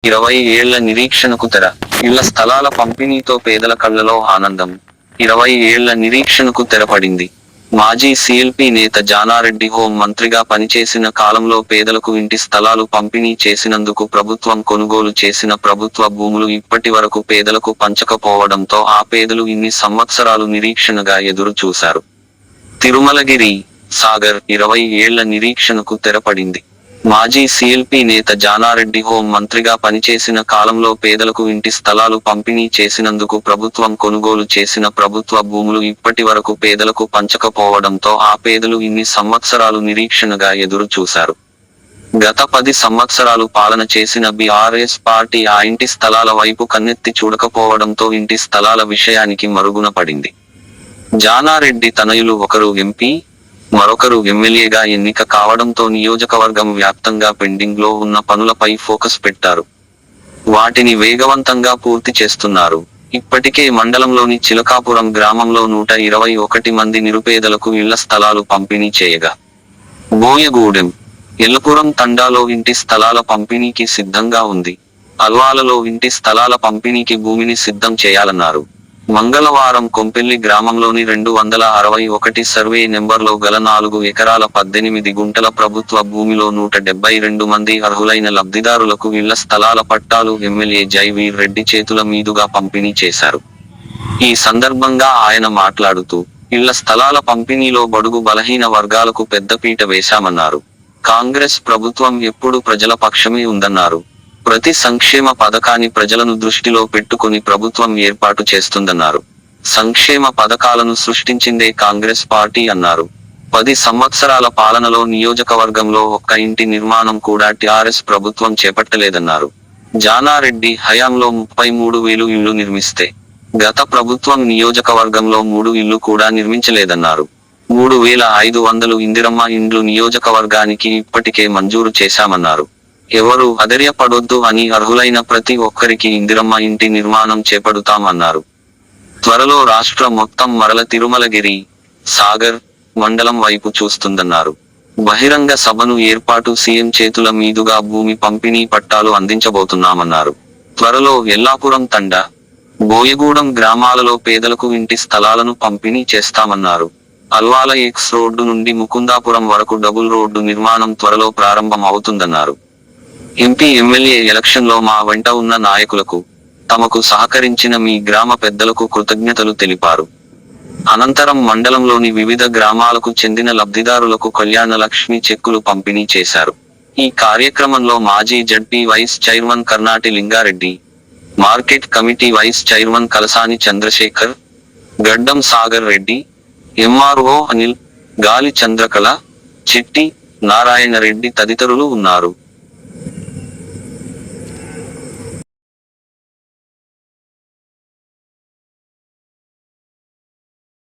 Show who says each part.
Speaker 1: 20 ఏళ్ల నిరీక్షణకు తెర. ఇళ్ల స్థలాల పంపిణీతో పేదల కళ్లలో ఆనందం. 20 ఏళ్ల నిరీక్షణకు తెరపడింది. మాజీ సీఎల్పీ నేత జానారెడ్డి హోం మంత్రిగా పనిచేసిన కాలంలో పేదలకు ఇంటి స్థలాలు పంపిణీ చేసినందుకు ప్రభుత్వం కొనుగోలు చేసిన ప్రభుత్వ భూములు ఇప్పటి వరకు పేదలకు పంచకపోవడంతో ఆ పేదలు ఇన్ని సంవత్సరాలు నిరీక్షణగా ఎదురు చూశారు. తిరుమలగిరి, సాగర్ 20 ఏళ్ల నిరీక్షణకు తెరపడింది. మాజీ సీఎల్పీ నేత జానారెడ్డి హోం మంత్రిగా పనిచేసిన కాలంలో పేదలకు ఇంటి స్థలాలు పంపిణీ చేసినందుకు ప్రభుత్వం కొనుగోలు చేసిన ప్రభుత్వ భూములు ఇప్పటి వరకు పేదలకు పంచకపోవడంతో ఆ పేదలు ఇన్ని సంవత్సరాలు నిరీక్షణగా ఎదురు చూశారు. గత 10 సంవత్సరాలు పాలన చేసిన బీఆర్ఎస్ పార్టీ ఆ ఇంటి స్థలాల వైపు కన్నెత్తి చూడకపోవడంతో ఇంటి స్థలాల విషయానికి మరుగున పడింది. జానారెడ్డి తనయులు ఒకరు ఎంపీ, మరొకరు ఎమ్మెల్యేగా ఎన్నిక కావడంతో నియోజకవర్గం వ్యాప్తంగా పెండింగ్ లో ఉన్న పనులపై ఫోకస్ పెట్టారు. వాటిని వేగవంతంగా పూర్తి చేస్తున్నారు. ఇప్పటికే మండలంలోని చిలకాపురం గ్రామంలో 121 మంది నిరుపేదలకు ఇళ్ల స్థలాలు పంపిణీ చేయగా, బోయగూడెం, ఎల్లపురం తండాలో ఇంటి స్థలాల పంపిణీకి సిద్ధంగా ఉంది. అల్వాలలో ఇంటి స్థలాల పంపిణీకి భూమిని సిద్ధం చేయాలన్నారు. మంగళవారం కొంపెల్లి గ్రామంలోని 261 సర్వే నెంబర్లో గల 4 ఎకరాల 18 గుంటల ప్రభుత్వ భూమిలో 172 మంది అర్హులైన లబ్ధిదారులకు ఇళ్ల స్థలాల పట్టాలు ఎమ్మెల్యే జైవీర్ రెడ్డి చేతుల మీదుగా పంపిణీ చేశారు. ఈ సందర్భంగా ఆయన మాట్లాడుతూ, ఇళ్ల స్థలాల పంపిణీలో బడుగు బలహీన వర్గాలకు పెద్దపీట వేశామన్నారు. కాంగ్రెస్ ప్రభుత్వం ఎప్పుడూ ప్రజల పక్షమే ఉందన్నారు. ప్రతి సంక్షేమ పథకాన్ని ప్రజలను దృష్టిలో పెట్టుకుని ప్రభుత్వం ఏర్పాటు చేస్తుందన్నారు. సంక్షేమ పథకాలను సృష్టించిందే కాంగ్రెస్ పార్టీ అన్నారు. 10 సంవత్సరాల పాలనలో నియోజకవర్గంలో ఒక్క ఇంటి నిర్మాణం కూడా టీఆర్ఎస్ ప్రభుత్వం చేపట్టలేదన్నారు. జానారెడ్డి హయాంలో 33,000 ఇళ్లు నిర్మిస్తే గత ప్రభుత్వం నియోజకవర్గంలో 3 ఇళ్లు కూడా నిర్మించలేదన్నారు. 3,500 ఇందిరమ్మ ఇండ్లు నియోజకవర్గానికి ఇప్పటికే మంజూరు చేశామన్నారు. ఎవరు అధైర్యపడొద్దు అని అర్హులైన ప్రతి ఒక్కరికి ఇందిరమ్మ ఇంటి నిర్మాణం చేపడుతామన్నారు. త్వరలో రాష్ట్ర మొత్తం మరల తిరుమలగిరి, సాగర్ మండలం వైపు చూస్తుందన్నారు. బహిరంగ సభను ఏర్పాటు సీఎం చేతుల మీదుగా భూమి పంపిణీ పట్టాలు అందించబోతున్నామన్నారు. త్వరలో ఎల్లాపురం తండా, బోయగూడెం గ్రామాలలో పేదలకు ఇంటి స్థలాలను పంపిణీ చేస్తామన్నారు. అల్వాల ఎక్స్ రోడ్డు నుండి ముకుందాపురం వరకు డబుల్ రోడ్డు నిర్మాణం త్వరలో ప్రారంభం అవుతుందన్నారు. ఎంపీ ఎమ్మెల్యే ఎలక్షన్లో మా వెంట ఉన్న నాయకులకు, తమకు సహకరించిన మీ గ్రామ పెద్దలకు కృతజ్ఞతలు తెలిపారు. అనంతరం మండలంలోని వివిధ గ్రామాలకు చెందిన లబ్ధిదారులకు కళ్యాణలక్ష్మి చెక్కులు పంపిణీ చేశారు. ఈ కార్యక్రమంలో మాజీ ZP vice chairman Karnati Lingareddy, market committee vice chairman Kalasani Chandrashekar, Gaddam Sagar Reddy, MRO Anil, గాలి చంద్రకళ, చిట్టి నారాయణ రెడ్డి తదితరులు ఉన్నారు.